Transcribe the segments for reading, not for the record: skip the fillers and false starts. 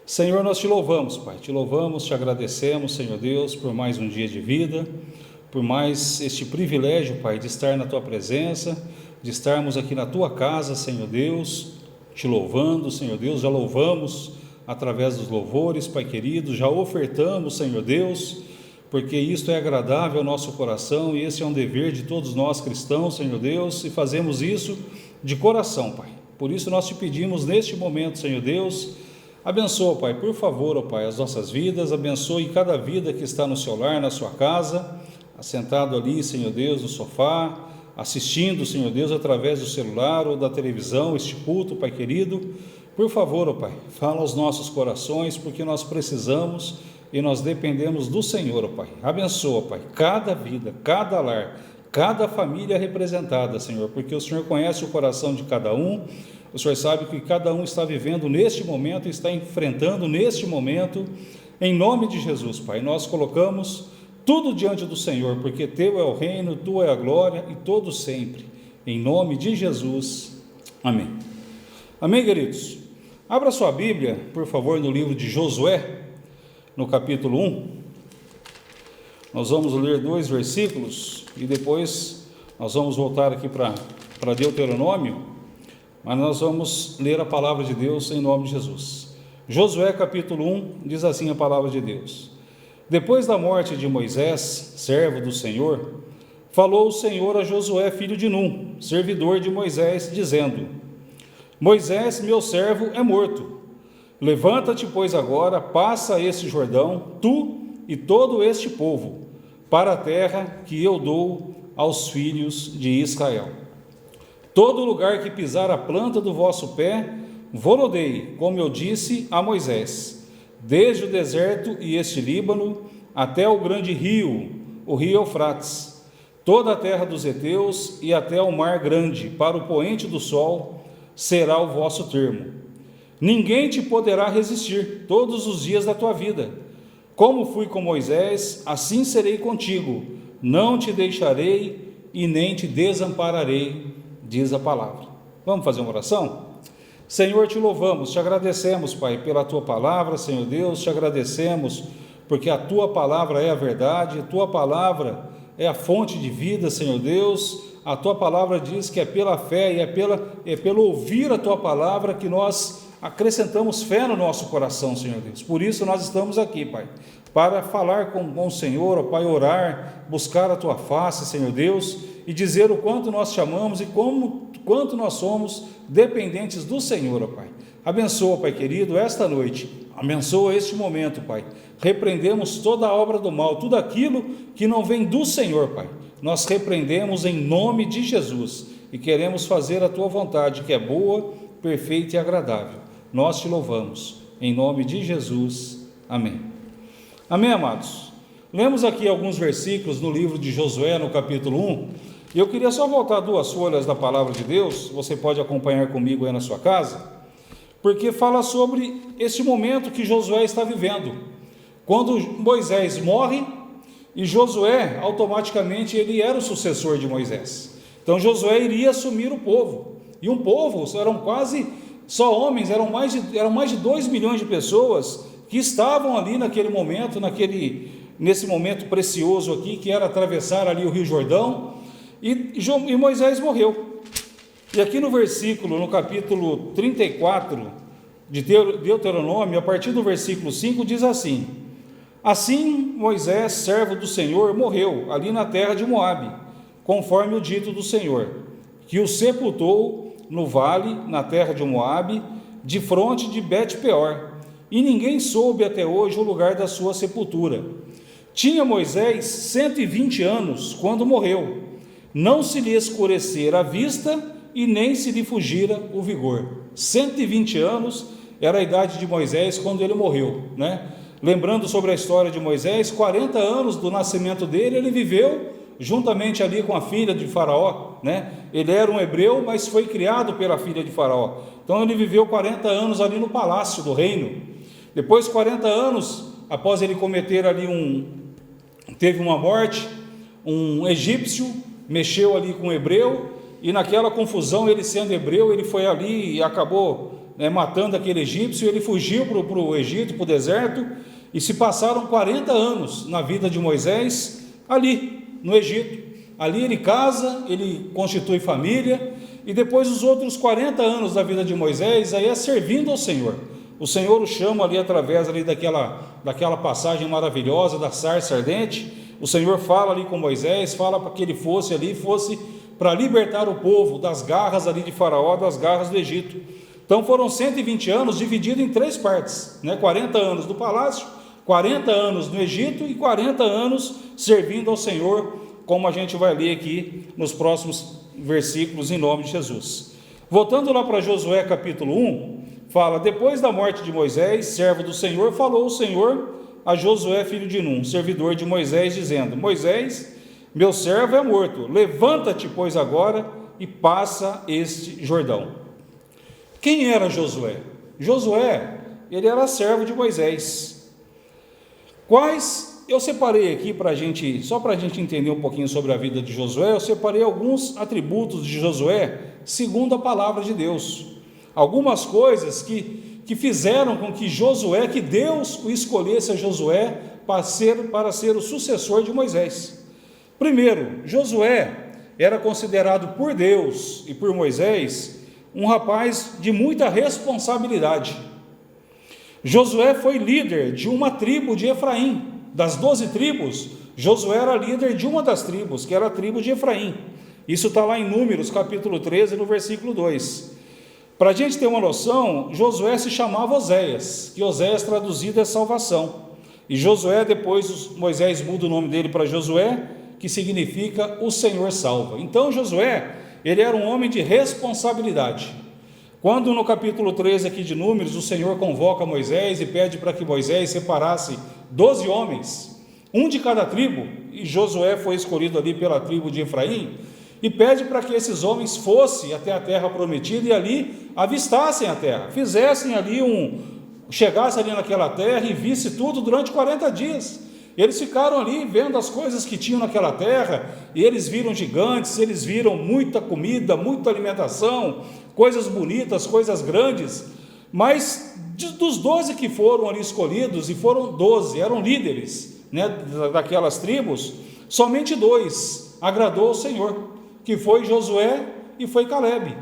Senhor, nós te louvamos, Pai, te louvamos, te agradecemos, Senhor Deus, por mais um dia de vida, por mais este privilégio, Pai, de estar na Tua presença, de estarmos aqui na Tua casa, Senhor Deus, te louvando, Senhor Deus, já louvamos através dos louvores, Pai querido, já ofertamos, Senhor Deus, porque isto é agradável ao nosso coração e esse é um dever de todos nós cristãos, Senhor Deus, e fazemos isso de coração, Pai. Por isso nós te pedimos neste momento, Senhor Deus, abençoa, Pai, por favor, ó Pai, as nossas vidas, abençoe cada vida que está no seu lar, na sua casa, assentado ali, Senhor Deus, no sofá, assistindo, Senhor Deus, através do celular ou da televisão, este culto, Pai querido. Por favor, ó Pai, fala aos nossos corações, porque nós precisamos e nós dependemos do Senhor, ó Pai. Abençoa, Pai, cada vida, cada lar, cada família representada, Senhor, porque o Senhor conhece o coração de cada um. O Senhor sabe que cada um está vivendo neste momento, está enfrentando neste momento, em nome de Jesus, Pai. Nós colocamos tudo diante do Senhor, porque Teu é o reino, Tua é a glória e todo sempre, em nome de Jesus, amém. Amém, queridos? Abra sua Bíblia, por favor, no livro de Josué, no capítulo 1, nós vamos ler 2 versículos, e depois nós vamos voltar aqui para Deuteronômio, mas nós vamos ler a palavra de Deus em nome de Jesus. Josué capítulo 1, diz assim a palavra de Deus: Depois da morte de Moisés, servo do Senhor, falou o Senhor a Josué, filho de Num, servidor de Moisés, dizendo: Moisés, meu servo, é morto. Levanta-te, pois, agora, passa este Jordão, tu e todo este povo, para a terra que eu dou aos filhos de Israel. Todo lugar que pisar a planta do vosso pé, vô-lo dei, como eu disse a Moisés, desde o deserto e este Líbano, até o grande rio, o rio Eufrates, toda a terra dos heteus e até o mar grande, para o poente do sol, será o vosso termo. Ninguém te poderá resistir todos os dias da tua vida. Como fui com Moisés, assim serei contigo, não te deixarei e nem te desampararei, diz a palavra. Vamos fazer uma oração? Senhor, te louvamos, te agradecemos, Pai, pela Tua palavra, Senhor Deus, te agradecemos, porque a Tua palavra é a verdade, a Tua palavra é a fonte de vida, Senhor Deus, a Tua palavra diz que é pela fé e é pelo ouvir a Tua palavra que nós acrescentamos fé no nosso coração, Senhor Deus. Por isso nós estamos aqui, Pai, para falar com o Senhor, ó Pai, orar, buscar a Tua face, Senhor Deus, e dizer o quanto nós te amamos e quanto nós somos dependentes do Senhor, ó Pai. Abençoa, Pai querido, esta noite, abençoa este momento, Pai. Repreendemos toda a obra do mal, tudo aquilo que não vem do Senhor, Pai. Nós repreendemos em nome de Jesus e queremos fazer a Tua vontade, que é boa, perfeita e agradável. Nós te louvamos, em nome de Jesus, amém. Amém, amados? Lemos aqui alguns versículos no livro de Josué, no capítulo 1, e eu queria só voltar 2 folhas da palavra de Deus, você pode acompanhar comigo aí na sua casa, porque fala sobre esse momento que Josué está vivendo, quando Moisés morre, e Josué, automaticamente, ele era o sucessor de Moisés. Então Josué iria assumir o povo, e um povo, eram quase só homens, eram mais de 2 milhões de pessoas que estavam ali naquele momento, nesse momento precioso aqui, que era atravessar ali o Rio Jordão, e Moisés morreu. E aqui no capítulo 34 de Deuteronômio, a partir do versículo 5, diz assim: Assim Moisés, servo do Senhor, morreu ali na terra de Moabe, conforme o dito do Senhor, que o sepultou no vale, na terra de Moabe, de fronte de Bet-peor, e ninguém soube até hoje o lugar da sua sepultura. Tinha Moisés 120 anos quando morreu, não se lhe escurecera a vista e nem se lhe fugira o vigor. 120 anos era a idade de Moisés quando ele morreu, né? Lembrando sobre a história de Moisés, 40 anos do nascimento dele, ele viveu juntamente ali com a filha de Faraó, né? Ele era um hebreu, mas foi criado pela filha de Faraó. Então ele viveu 40 anos ali no palácio do reino. Depois, 40 anos, após ele cometer ali teve uma morte, um egípcio mexeu ali com um hebreu, e naquela confusão, ele sendo hebreu, ele foi ali e acabou matando aquele egípcio, ele fugiu para o Egito, para o deserto, e se passaram 40 anos na vida de Moisés, ali no Egito. Ali ele casa, ele constitui família, e depois os outros 40 anos da vida de Moisés, aí é servindo ao Senhor. O Senhor o chama ali através ali daquela passagem maravilhosa da sarça ardente. O Senhor fala ali com Moisés, fala para que ele fosse para libertar o povo das garras ali de Faraó, das garras do Egito. Então foram 120 anos divididos em 3 partes, 40 anos do palácio, 40 anos no Egito e 40 anos servindo ao Senhor, como a gente vai ler aqui nos próximos versículos, em nome de Jesus. Voltando lá para Josué capítulo 1, fala: depois da morte de Moisés, servo do Senhor, falou o Senhor a Josué filho de Num, servidor de Moisés, dizendo: Moisés, meu servo é morto, levanta-te, pois, agora e passa este Jordão. Quem era Josué? Josué, ele era servo de Moisés. Eu separei aqui só para a gente entender um pouquinho sobre a vida de Josué, eu separei alguns atributos de Josué, segundo a palavra de Deus. Algumas coisas que fizeram com que Deus o escolhesse a Josué para ser o sucessor de Moisés. Primeiro, Josué era considerado por Deus e por Moisés um rapaz de muita responsabilidade. Josué foi líder de uma tribo de Efraim. Das 12 tribos, Josué era líder de uma das tribos, que era a tribo de Efraim. Isso está lá em Números, capítulo 13, no versículo 2. Para a gente ter uma noção, Josué se chamava Oséias, que Oséias traduzido é salvação. E Josué, depois Moisés muda o nome dele para Josué, que significa o Senhor salva. Então Josué, ele era um homem de responsabilidade. Quando no capítulo 13 aqui de Números, o Senhor convoca Moisés e pede para que Moisés separasse 12 homens, um de cada tribo, e Josué foi escolhido ali pela tribo de Efraim, e pede para que esses homens fossem até a terra prometida e ali avistassem a terra, chegassem ali naquela terra e vissem tudo durante 40 dias. Eles ficaram ali vendo as coisas que tinham naquela terra, e eles viram gigantes, eles viram muita comida, muita alimentação, coisas bonitas, coisas grandes, mas dos 12 que foram ali escolhidos, e foram 12, eram líderes daquelas tribos, somente 2 agradou ao Senhor, que foi Josué e foi Calebe.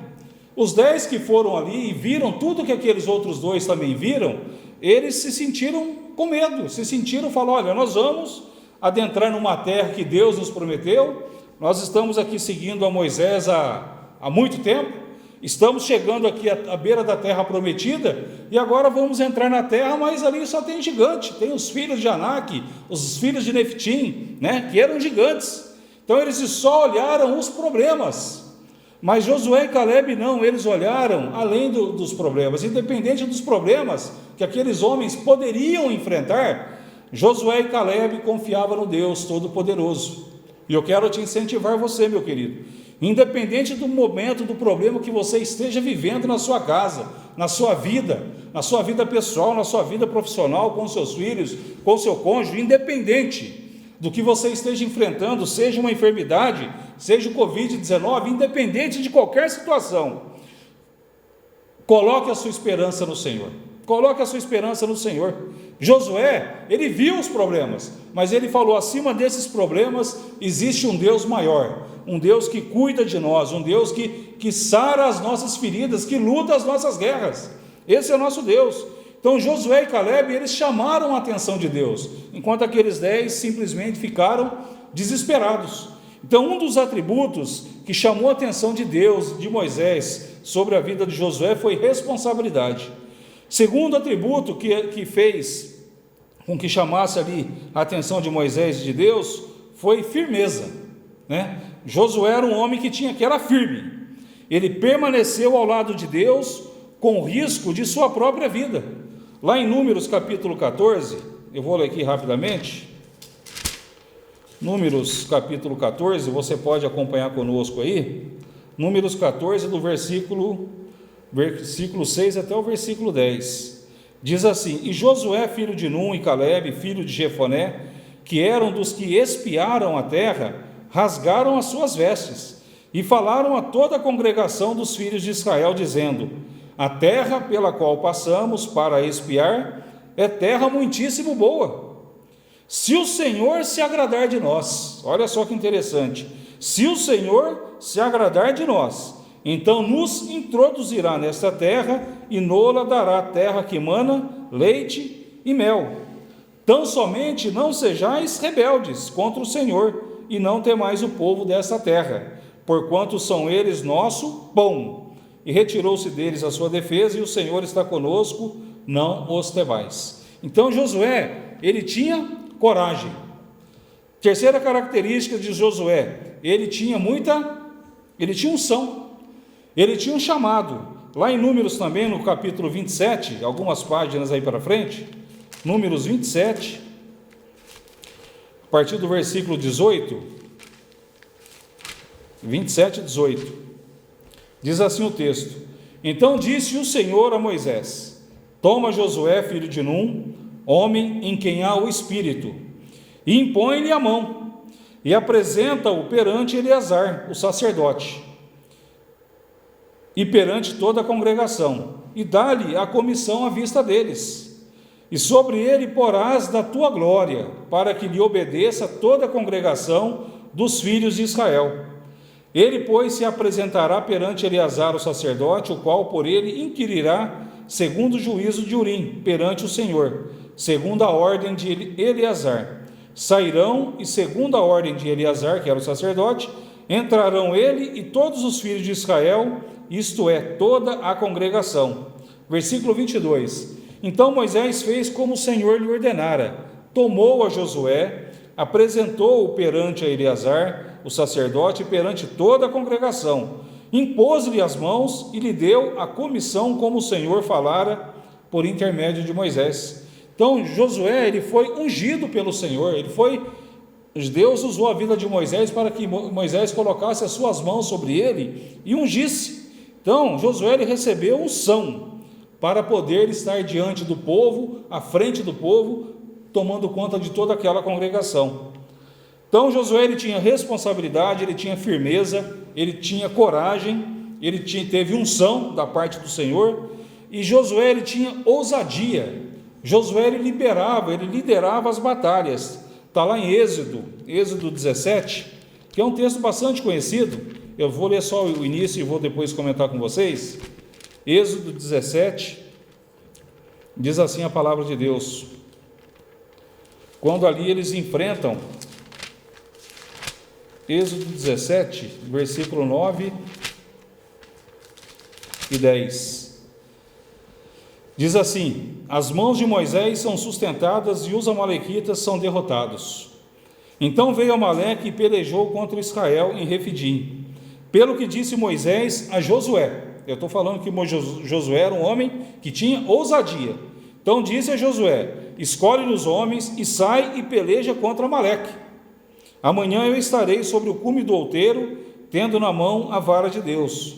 Os 10 que foram ali e viram tudo que aqueles outros 2 também viram, eles se sentiram com medo, falaram: olha, nós vamos adentrar numa terra que Deus nos prometeu, nós estamos aqui seguindo a Moisés há muito tempo, estamos chegando aqui à beira da terra prometida, e agora vamos entrar na terra, mas ali só tem gigante, tem os filhos de Anak, os filhos de Neftim, que eram gigantes. Então eles só olharam os problemas, mas Josué e Calebe não, eles olharam além dos problemas, independente dos problemas que aqueles homens poderiam enfrentar. Josué e Calebe confiavam no Deus Todo-Poderoso. E eu quero te incentivar, você, meu querido, independente do momento, do problema que você esteja vivendo na sua casa, na sua vida pessoal, na sua vida profissional, com seus filhos, com seu cônjuge, independente do que você esteja enfrentando, seja uma enfermidade, seja o Covid-19, independente de qualquer situação, coloque a sua esperança no Senhor. Coloque a sua esperança no Senhor. Josué, ele viu os problemas, mas ele falou: acima desses problemas existe um Deus maior, um Deus que cuida de nós, um Deus que sara as nossas feridas, que luta as nossas guerras. Esse é o nosso Deus. Então Josué e Calebe, eles chamaram a atenção de Deus, enquanto aqueles 10 simplesmente ficaram desesperados. Então um dos atributos que chamou a atenção de Deus, de Moisés, sobre a vida de Josué foi responsabilidade. Segundo atributo que fez com que chamasse ali a atenção de Moisés e de Deus foi firmeza. Josué era um homem que era firme. Ele permaneceu ao lado de Deus com o risco de sua própria vida. Lá em Números capítulo 14, eu vou ler aqui rapidamente. Números capítulo 14, você pode acompanhar conosco aí. Números 14, do versículo 6 até o versículo 10. Diz assim: E Josué, filho de Num, e Calebe, filho de Jefoné, que eram dos que espiaram a terra, rasgaram as suas vestes, e falaram a toda a congregação dos filhos de Israel, dizendo: a terra pela qual passamos para espiar é terra muitíssimo boa. Se o Senhor se agradar de nós, olha só que interessante, se o Senhor se agradar de nós, então nos introduzirá nesta terra e nola dará terra que mana leite e mel. Tão somente não sejais rebeldes contra o Senhor e não temais o povo desta terra, porquanto são eles nosso pão. E retirou-se deles a sua defesa, e o Senhor está conosco, não os temais. Então Josué, ele tinha coragem. Terceira característica de Josué, ele tinha unção, ele tinha um chamado. Lá em Números também, no capítulo 27, algumas páginas aí para frente, Números 27, a partir do versículo 18, 27 e 18, diz assim o texto: Então disse o Senhor a Moisés: Toma Josué, filho de Num, homem em quem há o Espírito, e impõe-lhe a mão, e apresenta-o perante Eleazar, o sacerdote, e perante toda a congregação, e dá-lhe a comissão à vista deles. E sobre ele porás da tua glória, para que lhe obedeça toda a congregação dos filhos de Israel. Ele, pois, se apresentará perante Eleazar, o sacerdote, o qual por ele inquirirá, segundo o juízo de Urim, perante o Senhor, segundo a ordem de Eleazar. Sairão, e segundo a ordem de Eleazar, que era o sacerdote, entrarão ele e todos os filhos de Israel, isto é, toda a congregação. Versículo 22. Então Moisés fez como o Senhor lhe ordenara, tomou a Josué, apresentou-o perante a Eleazar, o sacerdote, perante toda a congregação, impôs-lhe as mãos e lhe deu a comissão como o Senhor falara por intermédio de Moisés. Então Josué, ele foi ungido pelo Senhor, Deus usou a vida de Moisés para que Moisés colocasse as suas mãos sobre ele e ungisse. Então Josué, ele recebeu unção para poder estar diante do povo, à frente do povo, tomando conta de toda aquela congregação. Então Josué, ele tinha responsabilidade, ele tinha firmeza, ele tinha coragem, teve unção da parte do Senhor, e Josué, ele tinha ousadia. Josué, ele liderava as batalhas. Está lá em Êxodo 17, que é um texto bastante conhecido. Eu vou ler só o início e vou depois comentar com vocês. Êxodo 17, diz assim a palavra de Deus. Quando ali eles enfrentam, Êxodo 17, versículo 9 e 10. Diz assim: As mãos de Moisés são sustentadas e os amalequitas são derrotados. Então veio Amaleque e pelejou contra Israel em Refidim. Pelo que disse Moisés a Josué, eu estou falando que Josué era um homem que tinha ousadia. Então disse a Josué: Escolhe os homens e sai e peleja contra Amaleque. Amanhã eu estarei sobre o cume do outeiro, tendo na mão a vara de Deus.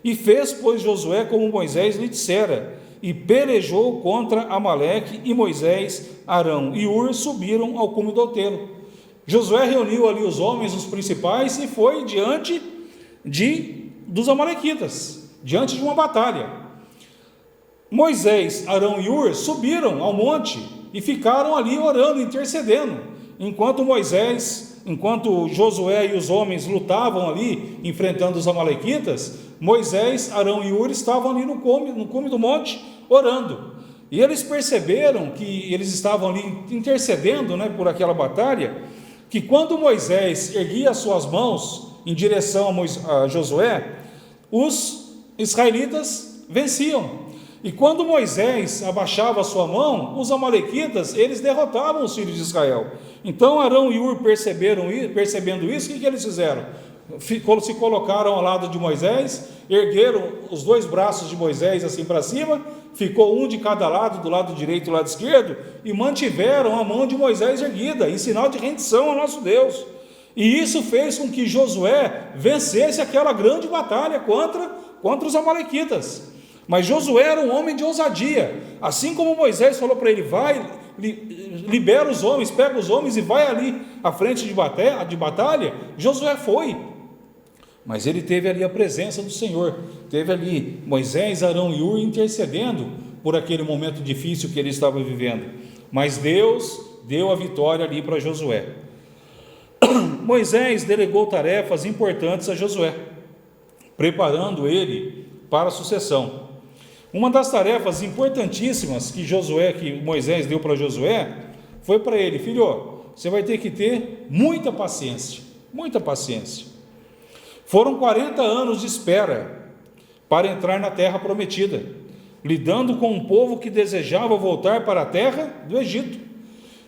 E fez, pois, Josué como Moisés lhe dissera, e pelejou contra Amaleque, e Moisés, Arão e Ur subiram ao cume do outeiro. Josué reuniu ali os homens, os principais, e foi diante dos amalequitas, diante de uma batalha. Moisés, Arão e Ur subiram ao monte e ficaram ali orando, intercedendo, enquanto Josué e os homens lutavam ali, enfrentando os amalequitas. Moisés, Arão e Ur estavam ali no cume do monte, orando. E eles perceberam que eles estavam ali intercedendo, por aquela batalha, que quando Moisés erguia as suas mãos em direção a Josué, os israelitas venciam. E quando Moisés abaixava a sua mão, os amalequitas, eles derrotavam os filhos de Israel. Então Arão e Ur percebendo isso, o que eles fizeram? Se colocaram ao lado de Moisés, ergueram os dois braços de Moisés assim para cima, ficou um de cada lado, do lado direito e do lado esquerdo, e mantiveram a mão de Moisés erguida, em sinal de rendição ao nosso Deus. E isso fez com que Josué vencesse aquela grande batalha contra os amalequitas. Mas Josué era um homem de ousadia, assim como Moisés falou para ele: vai, libera os homens, pega os homens e vai ali à frente de batalha. Josué foi. mas ele teve ali a presença do Senhor, teve ali Moisés, Arão e Hur intercedendo por aquele momento difícil que ele estava vivendo, mas Deus deu a vitória ali para Josué. Moisés delegou tarefas importantes a Josué, preparando ele para a sucessão. Uma das tarefas importantíssimas que Moisés deu para Josué, foi para ele: filho, você vai ter que ter muita paciência, muita paciência. Foram 40 anos de espera para entrar na terra prometida, lidando com um povo que desejava voltar para a terra do Egito.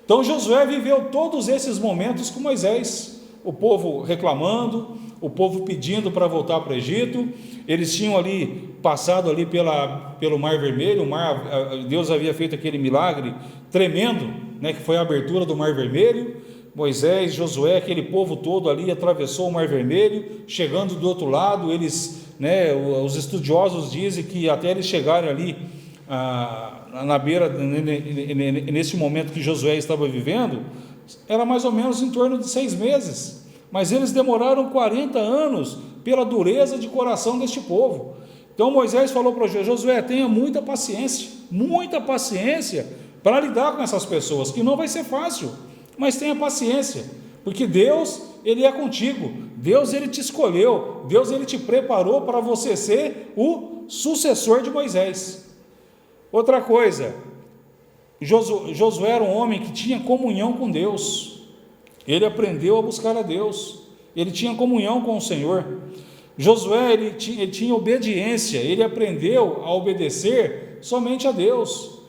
Então Josué viveu todos esses momentos com Moisés, o povo reclamando, o povo pedindo para voltar para o Egito. Eles tinham ali passado ali pelo Mar Vermelho. Deus havia feito aquele milagre tremendo, né, que foi a abertura do Mar Vermelho. Moisés, Josué, aquele povo todo ali atravessou o Mar Vermelho, chegando do outro lado. Eles, né, os estudiosos dizem que até eles chegarem ali na beira, nesse momento que Josué estava vivendo, era mais ou menos em torno de 6 meses, mas eles demoraram 40 anos pela dureza de coração deste povo. Então Moisés falou para Josué: tenha muita paciência para lidar com essas pessoas, que não vai ser fácil, mas tenha paciência, porque Deus, Ele é contigo, Deus, Ele te escolheu, Deus, Ele te preparou para você ser o sucessor de Moisés. Outra coisa, Josué era um homem que tinha comunhão com Deus, ele aprendeu a buscar a Deus, ele tinha comunhão com o Senhor. Josué, ele tinha obediência, ele aprendeu a obedecer somente a Deus.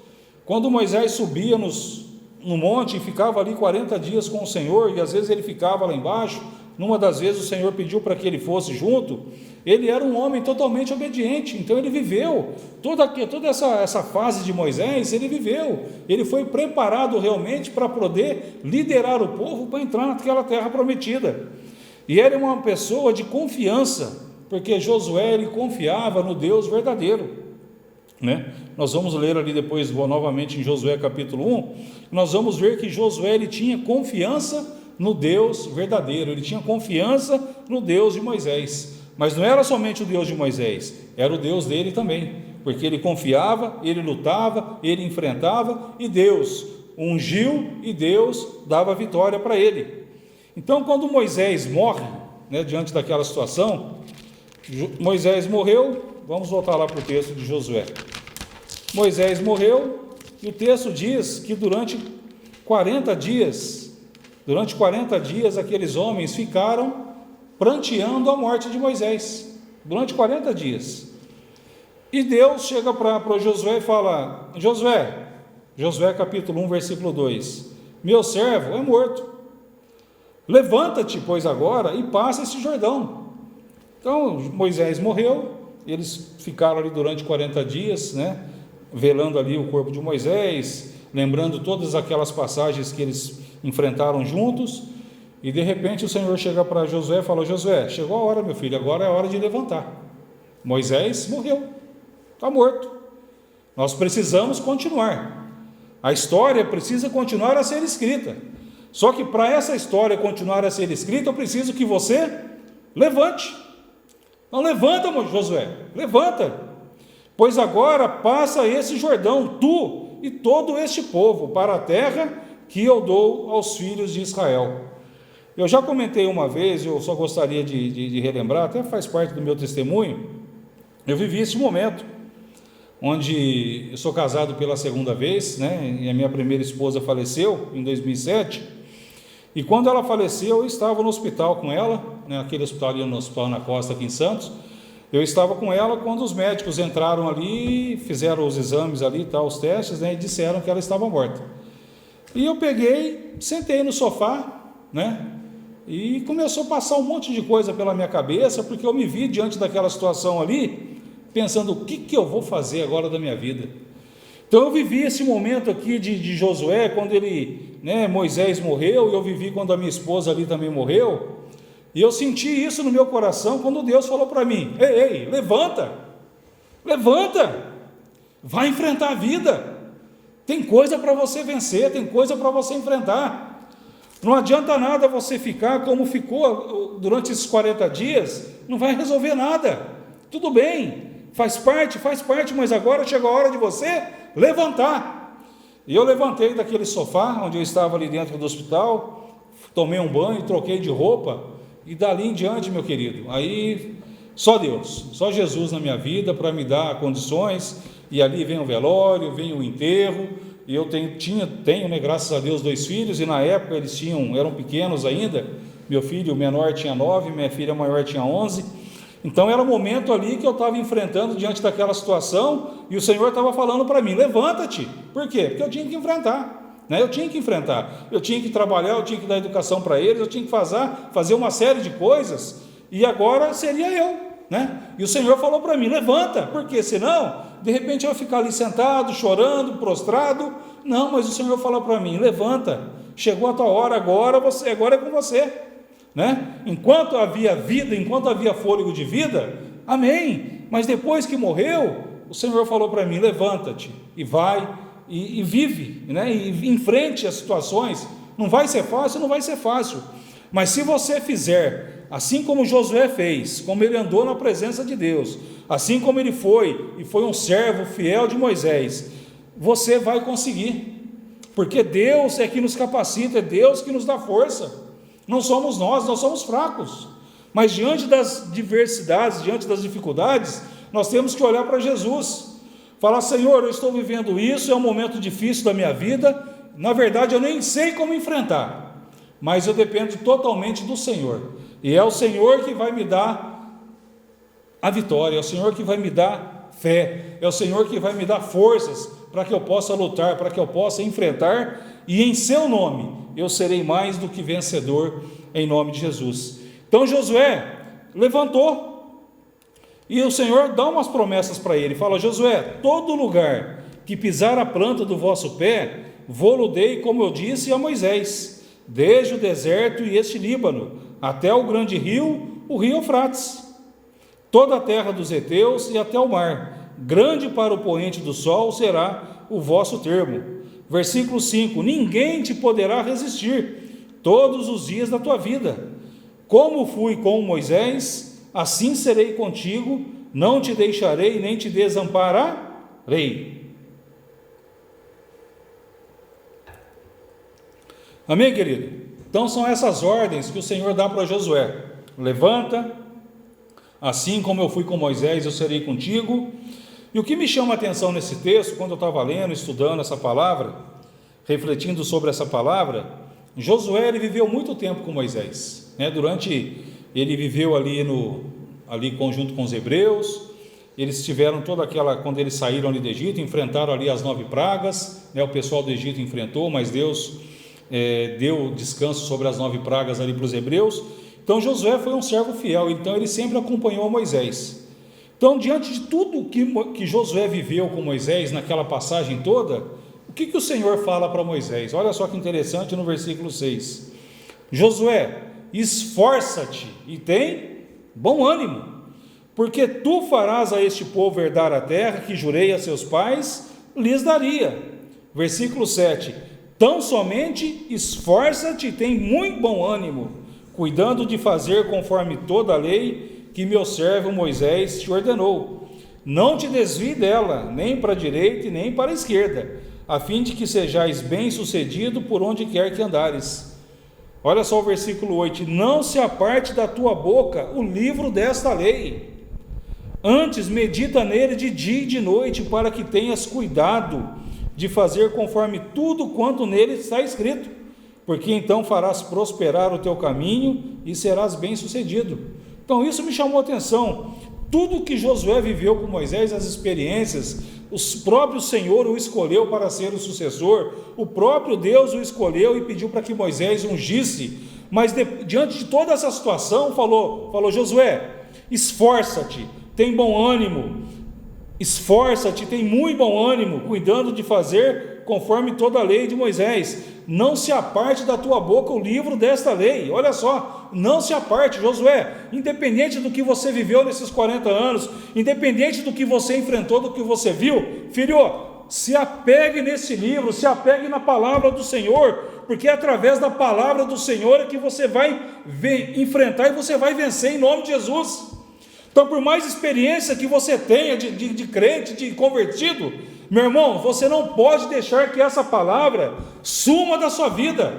Quando Moisés subia no monte e ficava ali 40 dias com o Senhor, e às vezes ele ficava lá embaixo, numa das vezes o Senhor pediu para que ele fosse junto, ele era um homem totalmente obediente. Então ele viveu toda essa fase de Moisés, ele viveu, ele foi preparado realmente para poder liderar o povo para entrar naquela terra prometida. E ele é uma pessoa de confiança, porque Josué, ele confiava no Deus verdadeiro, né? Nós vamos ler ali depois, novamente em Josué capítulo 1, nós vamos ver que Josué, ele tinha confiança no Deus verdadeiro, ele tinha confiança no Deus de Moisés, mas não era somente o Deus de Moisés, era o Deus dele também, porque ele confiava, ele lutava, ele enfrentava, e Deus ungiu, e Deus dava vitória para ele. Então quando Moisés morre, né, diante daquela situação, Moisés morreu. Vamos voltar lá para o texto de Josué. Moisés morreu, e o texto diz que durante 40 dias, aqueles homens ficaram pranteando a morte de Moisés, durante 40 dias. E Deus chega para Josué e fala: Josué capítulo 1, versículo 2, meu servo é morto, levanta-te, pois, agora, e passa esse Jordão. Então Moisés morreu, eles ficaram ali durante 40 dias, né, velando ali o corpo de Moisés, lembrando todas aquelas passagens que eles enfrentaram juntos. E de repente o Senhor chega para Josué e fala: Josué, chegou a hora, meu filho, agora é a hora de levantar. Moisés morreu, está morto, nós precisamos continuar, a história precisa continuar a ser escrita. Só que para essa história continuar a ser escrita, eu preciso que você levante. Então levanta, Josué, levanta, pois agora passa esse Jordão, tu e todo este povo, para a terra que eu dou aos filhos de Israel. Eu já comentei uma vez, eu só gostaria de relembrar, até faz parte do meu testemunho. Eu vivi esse momento, onde eu sou casado pela segunda vez, né, e a minha primeira esposa faleceu em 2007, e quando ela faleceu, eu estava no hospital com ela, né, aquele hospital ali no Hospital na Costa, aqui em Santos. Eu estava com ela quando os médicos entraram ali, fizeram os exames ali, tal, os testes, né, e disseram que ela estava morta. E eu peguei, sentei no sofá, né, e começou a passar um monte de coisa pela minha cabeça, porque eu me vi diante daquela situação ali, pensando: o que eu vou fazer agora da minha vida? Então eu vivi esse momento aqui de Josué, quando ele, né, Moisés morreu, e eu vivi quando a minha esposa ali também morreu, e eu senti isso no meu coração, quando Deus falou para mim: ei, levanta, vai enfrentar a vida, tem coisa para você vencer, tem coisa para você enfrentar. Não adianta nada você ficar como ficou durante esses 40 dias, não vai resolver nada. Tudo bem, faz parte, mas agora chegou a hora de você levantar. E eu levantei daquele sofá, onde eu estava ali dentro do hospital, tomei um banho, troquei de roupa, e dali em diante, meu querido, aí só Deus, só Jesus na minha vida para me dar condições, e ali vem o velório, vem o enterro, e eu tenho, né, graças a Deus, 2 filhos, e na época eles eram pequenos ainda, meu filho menor tinha 9, minha filha maior tinha 11, então era o momento ali que eu estava enfrentando diante daquela situação, e o Senhor estava falando para mim, levanta-te. Por quê? Porque eu tinha que enfrentar, né? Eu tinha que trabalhar, eu tinha que dar educação para eles, eu tinha que fazer uma série de coisas, e agora seria eu, né? E o Senhor falou para mim, levanta, porque senão, de repente eu ia ficar ali sentado, chorando, prostrado. Não, mas o Senhor falou para mim, levanta, chegou a tua hora, agora é com você, né? Enquanto havia vida, enquanto havia fôlego de vida, amém, mas depois que morreu, o Senhor falou para mim, levanta-te, e vai, e vive, né? E enfrente as situações. Não vai ser fácil, mas se você fizer assim como Josué fez, como ele andou na presença de Deus, assim como ele foi um servo fiel de Moisés, você vai conseguir, porque Deus é que nos capacita, é Deus que nos dá força, não somos nós somos fracos, mas diante das diversidades, diante das dificuldades, nós temos que olhar para Jesus, falar, Senhor, eu estou vivendo isso, é um momento difícil da minha vida, na verdade eu nem sei como enfrentar, mas eu dependo totalmente do Senhor, e é o Senhor que vai me dar a vitória, é o Senhor que vai me dar fé, é o Senhor que vai me dar forças para que eu possa lutar, para que eu possa enfrentar, e em seu nome eu serei mais do que vencedor, em nome de Jesus. Então Josué levantou, e o Senhor dá umas promessas para ele, fala, Josué, todo lugar que pisar a planta do vosso pé, vou-lo dei, como eu disse a Moisés, desde o deserto e este Líbano, até o grande rio, o rio Eufrates, toda a terra dos heteus e até o mar, grande para o poente do sol será o vosso termo. Versículo 5, ninguém te poderá resistir todos os dias da tua vida, como fui com Moisés, assim serei contigo, não te deixarei nem te desampararei. Amém, querido? Então são essas ordens que o Senhor dá para Josué, levanta, assim como eu fui com Moisés, eu serei contigo. E o que me chama a atenção nesse texto, quando eu estava lendo, estudando essa palavra, refletindo sobre essa palavra, Josué, ele viveu muito tempo com Moisés, né? Ele viveu ali junto com os hebreus, eles tiveram quando eles saíram ali do Egito, enfrentaram ali as 9 pragas, né? O pessoal do Egito enfrentou, mas Deus deu descanso sobre as 9 pragas ali para os hebreus. Então Josué foi um servo fiel, então ele sempre acompanhou Moisés. Então, diante de tudo que Josué viveu com Moisés naquela passagem toda, o que o Senhor fala para Moisés? Olha só que interessante no versículo 6. Josué, esforça-te e tem bom ânimo, porque tu farás a este povo herdar a terra que jurei a seus pais, lhes daria. Versículo 7. Tão somente esforça-te e tem muito bom ânimo, cuidando de fazer conforme toda a lei que meu servo Moisés te ordenou. Não te desvie dela, nem para a direita e nem para a esquerda, a fim de que sejais bem-sucedido por onde quer que andares. Olha só o versículo 8. Não se aparte da tua boca o livro desta lei. Antes medita nele de dia e de noite, para que tenhas cuidado de fazer conforme tudo quanto nele está escrito, porque então farás prosperar o teu caminho e serás bem-sucedido. Então isso me chamou a atenção, tudo que Josué viveu com Moisés, as experiências, o próprio Senhor o escolheu para ser o sucessor, o próprio Deus o escolheu e pediu para que Moisés ungisse, mas diante de toda essa situação, falou Josué, esforça-te, tem bom ânimo, esforça-te, tem muito bom ânimo, cuidando de fazer conforme toda a lei de Moisés, não se aparte da tua boca o livro desta lei. Olha só, não se aparte, Josué, independente do que você viveu nesses 40 anos, independente do que você enfrentou, do que você viu, filho, se apegue nesse livro, se apegue na palavra do Senhor, porque é através da palavra do Senhor é que você vai enfrentar e você vai vencer em nome de Jesus. Então, por mais experiência que você tenha de crente, de convertido, meu irmão, você não pode deixar que essa palavra suma da sua vida.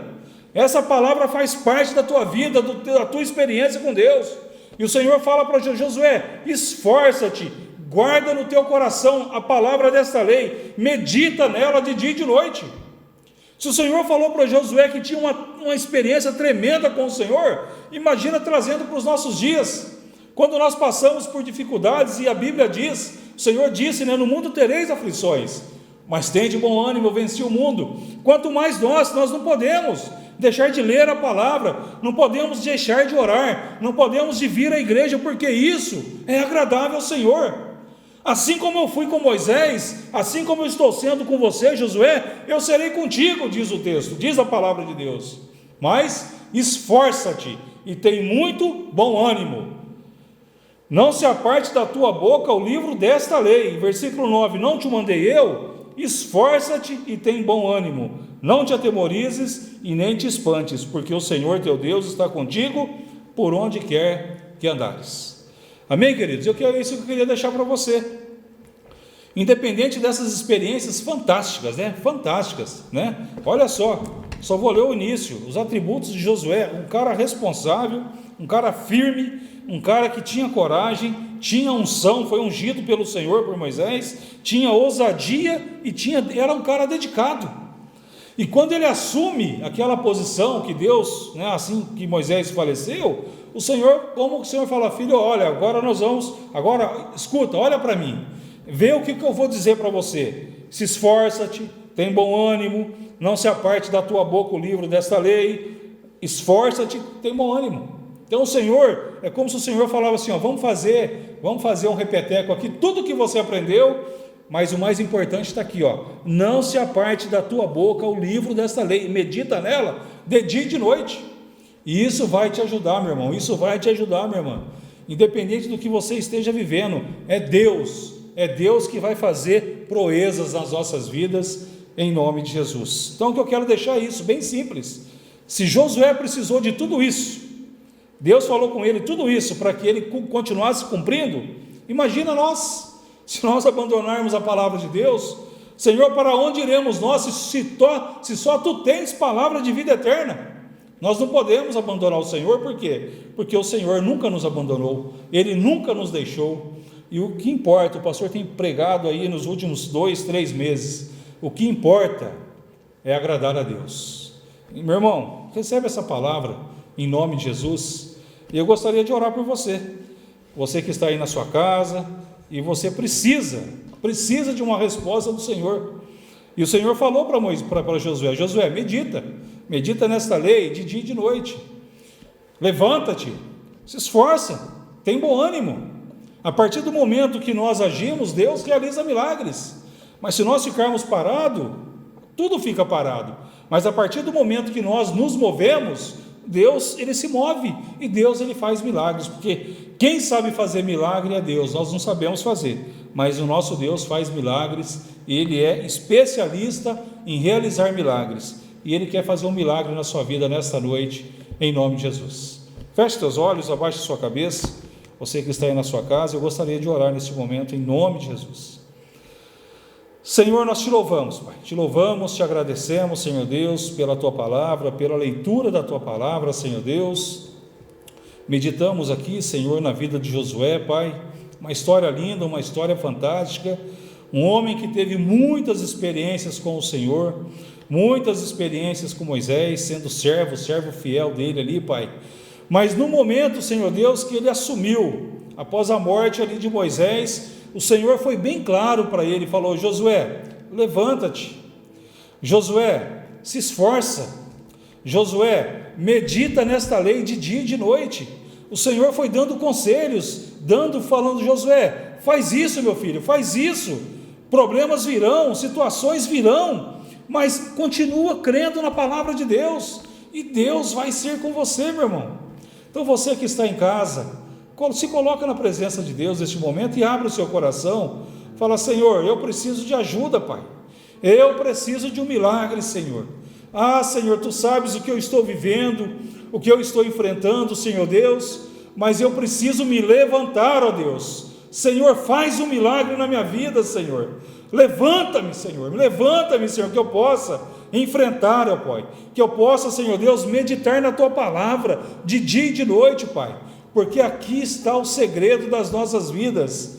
Essa palavra faz parte da tua vida, da tua experiência com Deus. E o Senhor fala para Josué: esforça-te, guarda no teu coração a palavra desta lei, medita nela de dia e de noite. Se o Senhor falou para Josué que tinha uma experiência tremenda com o Senhor, imagina trazendo para os nossos dias. Quando nós passamos por dificuldades, e a Bíblia diz, o Senhor disse, no mundo tereis aflições, mas tende bom ânimo, eu venci o mundo. Quanto mais nós não podemos deixar de ler a palavra, não podemos deixar de orar, não podemos de vir à igreja, porque isso é agradável ao Senhor. Assim como eu fui com Moisés, assim como eu estou sendo com você, Josué, eu serei contigo, diz o texto, diz a palavra de Deus. Mas esforça-te e tem muito bom ânimo. Não se aparte da tua boca o livro desta lei. Versículo 9: não te mandei eu? Esforça-te e tem bom ânimo. Não te atemorizes e nem te espantes, porque o Senhor teu Deus está contigo por onde quer que andares. Amém, queridos? É isso que eu queria deixar para você. Independente dessas experiências fantásticas, Fantásticas, Olha só vou ler o início, os atributos de Josué: um cara responsável, um cara firme, um cara que tinha coragem, tinha unção, foi ungido pelo Senhor por Moisés, tinha ousadia e era um cara dedicado. E quando ele assume aquela posição que Deus, assim que Moisés faleceu, o Senhor, como o Senhor fala: filho, olha, agora escuta, olha para mim, vê o que eu vou dizer para você, se esforça-te, tem bom ânimo, não se aparte da tua boca o livro desta lei, esforça-te, tem bom ânimo. Então o Senhor, é como se o Senhor falava assim: vamos fazer um repeteco aqui, tudo que você aprendeu, mas o mais importante está aqui, não se aparte da tua boca o livro desta lei, medita nela de dia e de noite. E isso vai te ajudar, meu irmão, isso vai te ajudar, minha irmã. Independente do que você esteja vivendo, é Deus que vai fazer proezas nas nossas vidas, em nome de Jesus. Então, o que eu quero deixar é isso, bem simples. Se Josué precisou de tudo isso, Deus falou com ele tudo isso para que ele continuasse cumprindo, imagina nós, se nós abandonarmos a palavra de Deus. Senhor, para onde iremos nós, se só tu tens palavra de vida eterna? Nós não podemos abandonar o Senhor. Por quê? Porque o Senhor nunca nos abandonou, Ele nunca nos deixou. E o que importa, o pastor tem pregado aí nos últimos 2-3 meses, o que importa é agradar a Deus. E, meu irmão, recebe essa palavra em nome de Jesus. E eu gostaria de orar por você que está aí na sua casa, e você precisa de uma resposta do Senhor. E o Senhor falou para Josué: medita nesta lei de dia e de noite, levanta-te, se esforça, tem bom ânimo. A partir do momento que nós agimos, Deus realiza milagres. Mas se nós ficarmos parados, tudo fica parado. Mas a partir do momento que nós nos movemos, Deus, Ele se move, e Deus, Ele faz milagres, porque quem sabe fazer milagre é Deus. Nós não sabemos fazer, mas o nosso Deus faz milagres, e Ele é especialista em realizar milagres, e Ele quer fazer um milagre na sua vida nesta noite, em nome de Jesus. Feche seus olhos, abaixe sua cabeça. Você que está aí na sua casa, eu gostaria de orar neste momento, em nome de Jesus. Senhor, nós te louvamos, Pai, te louvamos, te agradecemos, Senhor Deus, pela Tua Palavra, pela leitura da Tua Palavra, Senhor Deus. Meditamos aqui, Senhor, na vida de Josué, Pai, uma história linda, uma história fantástica, um homem que teve muitas experiências com o Senhor, muitas experiências com Moisés, sendo servo fiel dele ali, Pai. Mas no momento, Senhor Deus, que ele assumiu, após a morte ali de Moisés, o Senhor foi bem claro para ele, falou: Josué, levanta-te, Josué, se esforça, Josué, medita nesta lei de dia e de noite. O Senhor foi dando conselhos, falando: Josué, faz isso, meu filho, faz isso, problemas virão, situações virão, mas continua crendo na palavra de Deus, e Deus vai ser com você, meu irmão. Então você que está em casa, se coloca na presença de Deus neste momento e abre o seu coração, fala: Senhor, eu preciso de ajuda, Pai, eu preciso de um milagre, Senhor. Senhor, Tu sabes o que eu estou vivendo, o que eu estou enfrentando, Senhor Deus, mas eu preciso me levantar, ó Deus. Senhor, faz um milagre na minha vida, Senhor. Levanta-me, Senhor, que eu possa enfrentar, ó Pai, que eu possa, Senhor Deus, meditar na Tua palavra, de dia e de noite, Pai, porque aqui está o segredo das nossas vidas.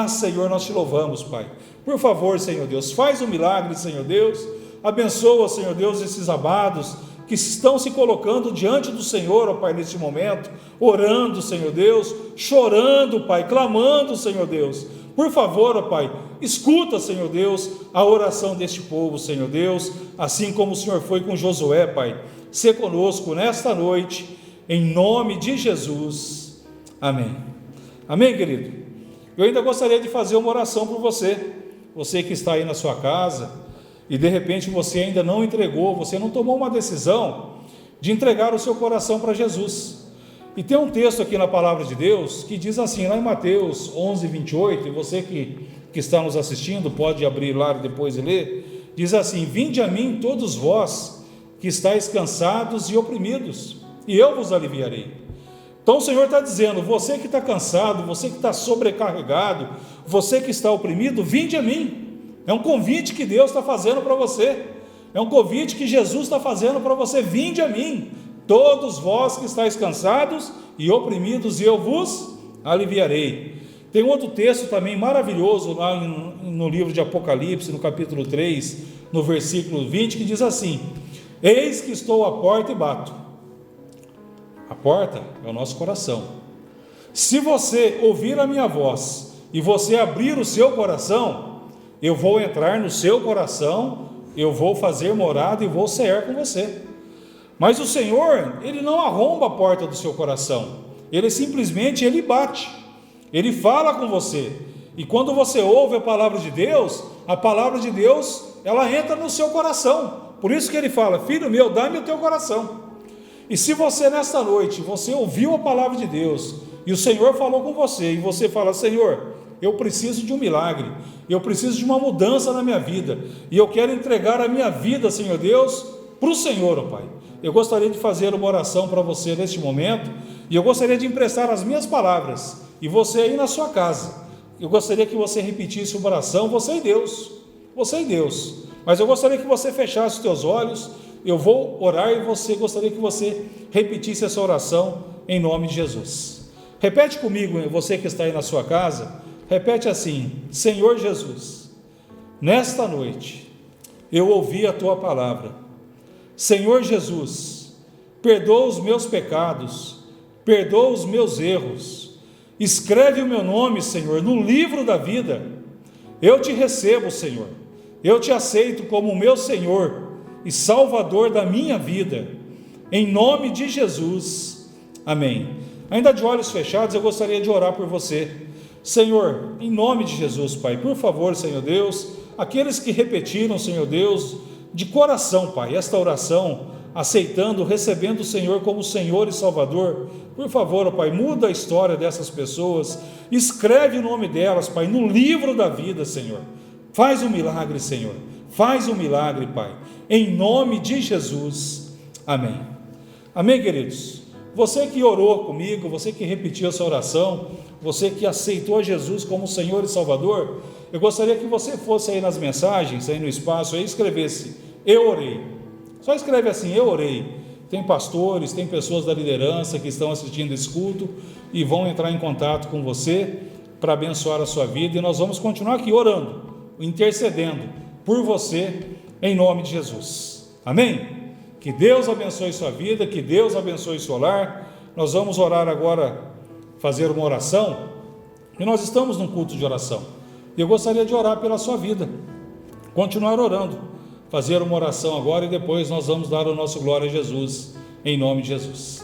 Senhor, nós Te louvamos, Pai. Por favor, Senhor Deus, faz um milagre, Senhor Deus, abençoa, Senhor Deus, esses amados que estão se colocando diante do Senhor, ó Pai, neste momento, orando, Senhor Deus, chorando, Pai, clamando, Senhor Deus. Por favor, ó Pai, escuta, Senhor Deus, a oração deste povo, Senhor Deus, assim como o Senhor foi com Josué, Pai. Sê conosco nesta noite, em nome de Jesus. Amém. Amém, querido? Eu ainda gostaria de fazer uma oração por você, você que está aí na sua casa, e de repente você ainda não entregou, você não tomou uma decisão de entregar o seu coração para Jesus. E tem um texto aqui na palavra de Deus que diz assim, lá em Mateus 11, 28, e você que está nos assistindo pode abrir lá depois e ler, diz assim: vinde a mim todos vós que estáis cansados e oprimidos, e eu vos aliviarei. Então o Senhor está dizendo, você que está cansado, você que está sobrecarregado, você que está oprimido, vinde a mim. É um convite que Deus está fazendo para você, é um convite que Jesus está fazendo para você: vinde a mim, todos vós que estáis cansados e oprimidos, e eu vos aliviarei. Tem outro texto também maravilhoso lá no livro de Apocalipse, no capítulo 3, no versículo 20, que diz assim: eis que estou à porta e bato. A porta é o nosso coração. Se você ouvir a minha voz e você abrir o seu coração, eu vou entrar no seu coração, eu vou fazer morada e vou cear com você. Mas o Senhor, Ele não arromba a porta do seu coração, Ele simplesmente bate, Ele fala com você, e quando você ouve a palavra de Deus, ela entra no seu coração. Por isso que Ele fala: filho meu, dá-me o teu coração. E se você nesta noite, você ouviu a palavra de Deus, e o Senhor falou com você, e você fala: Senhor, eu preciso de um milagre, eu preciso de uma mudança na minha vida, e eu quero entregar a minha vida, Senhor Deus, para o Senhor, ó Pai. Eu gostaria de fazer uma oração para você neste momento, e eu gostaria de emprestar as minhas palavras, e você aí na sua casa, eu gostaria que você repetisse uma oração, você e Deus, mas eu gostaria que você fechasse os teus olhos, eu vou orar e gostaria que você repetisse essa oração em nome de Jesus. Repete comigo, você que está aí na sua casa, repete assim: Senhor Jesus, nesta noite eu ouvi a Tua palavra. Senhor Jesus, perdoa os meus pecados, perdoa os meus erros, escreve o meu nome, Senhor, no livro da vida. Eu te recebo, Senhor, eu te aceito como o meu Senhor e Salvador da minha vida, em nome de Jesus, amém. Ainda de olhos fechados, eu gostaria de orar por você. Senhor, em nome de Jesus, Pai, por favor, Senhor Deus, aqueles que repetiram, Senhor Deus, de coração, Pai, esta oração, aceitando, recebendo o Senhor como Senhor e Salvador, por favor, Pai, muda a história dessas pessoas, escreve o nome delas, Pai, no livro da vida, Senhor. Faz um milagre, Senhor, faz um milagre, Pai, em nome de Jesus, amém. Amém, queridos? Você que orou comigo, você que repetiu essa oração, você que aceitou Jesus como Senhor e Salvador, eu gostaria que você fosse aí nas mensagens, aí no espaço, aí escrevesse: eu orei. Só escreve assim: eu orei. Tem pastores, tem pessoas da liderança que estão assistindo esse culto e vão entrar em contato com você para abençoar a sua vida, e nós vamos continuar aqui orando, intercedendo por você, em nome de Jesus, amém? Que Deus abençoe sua vida, que Deus abençoe seu lar. Nós vamos orar agora, fazer uma oração, e nós estamos num culto de oração, e eu gostaria de orar pela sua vida, continuar orando, fazer uma oração agora, e depois nós vamos dar o nosso glória a Jesus, em nome de Jesus.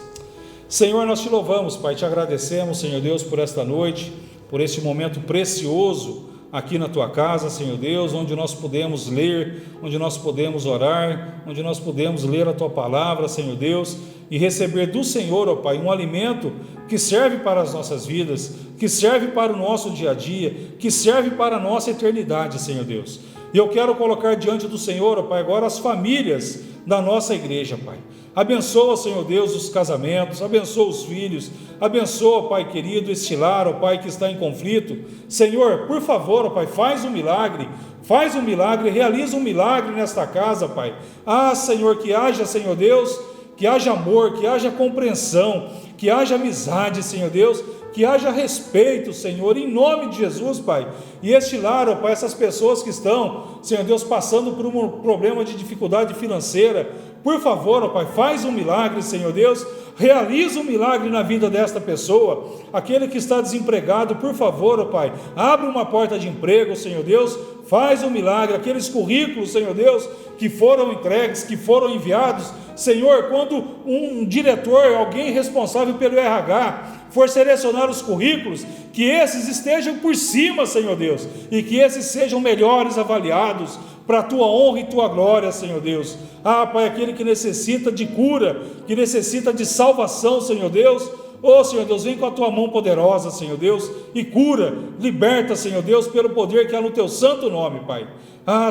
Senhor, nós te louvamos, Pai, te agradecemos, Senhor Deus, por esta noite, por este momento precioso aqui na tua casa, Senhor Deus, onde nós podemos ler, onde nós podemos orar, onde nós podemos ler a tua palavra, Senhor Deus, e receber do Senhor, ó Pai, um alimento que serve para as nossas vidas, que serve para o nosso dia a dia, que serve para a nossa eternidade, Senhor Deus. E eu quero colocar diante do Senhor, ó Pai, agora as famílias da nossa igreja, Pai. Abençoa, Senhor Deus, os casamentos, abençoa os filhos, abençoa, Pai querido, este lar, ó Pai, que está em conflito. Senhor, por favor, ó Pai, faz um milagre, realiza um milagre nesta casa, Pai. Senhor, que haja, Senhor Deus, que haja amor, que haja compreensão, que haja amizade, Senhor Deus, que haja respeito, Senhor, em nome de Jesus, Pai. E este lar, ó Pai, essas pessoas que estão, Senhor Deus, passando por um problema de dificuldade financeira, por favor, ó Pai, faz um milagre, Senhor Deus, realiza um milagre na vida desta pessoa. Aquele que está desempregado, por favor, ó Pai, abre uma porta de emprego, Senhor Deus, faz um milagre. Aqueles currículos, Senhor Deus, que foram entregues, que foram enviados, Senhor, quando um diretor, alguém responsável pelo RH, for selecionar os currículos, que esses estejam por cima, Senhor Deus, e que esses sejam melhores avaliados, para a tua honra e tua glória, Senhor Deus. Pai, aquele que necessita de cura, que necessita de salvação, Senhor Deus, Senhor Deus, vem com a tua mão poderosa, Senhor Deus, e cura, liberta, Senhor Deus, pelo poder que há no teu santo nome, Pai.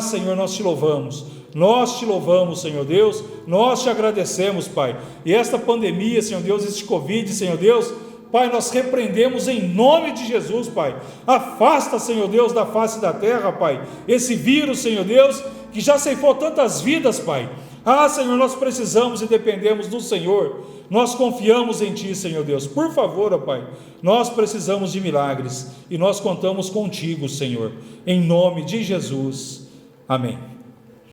Senhor, nós te louvamos, Senhor Deus, nós te agradecemos, Pai. E esta pandemia, Senhor Deus, este Covid, Senhor Deus, Pai, nós repreendemos em nome de Jesus, Pai. Afasta, Senhor Deus, da face da terra, Pai, esse vírus, Senhor Deus, que já ceifou tantas vidas, Pai. Senhor, nós precisamos e dependemos do Senhor. Nós confiamos em Ti, Senhor Deus. Por favor, ó Pai, nós precisamos de milagres e nós contamos contigo, Senhor. Em nome de Jesus. Amém.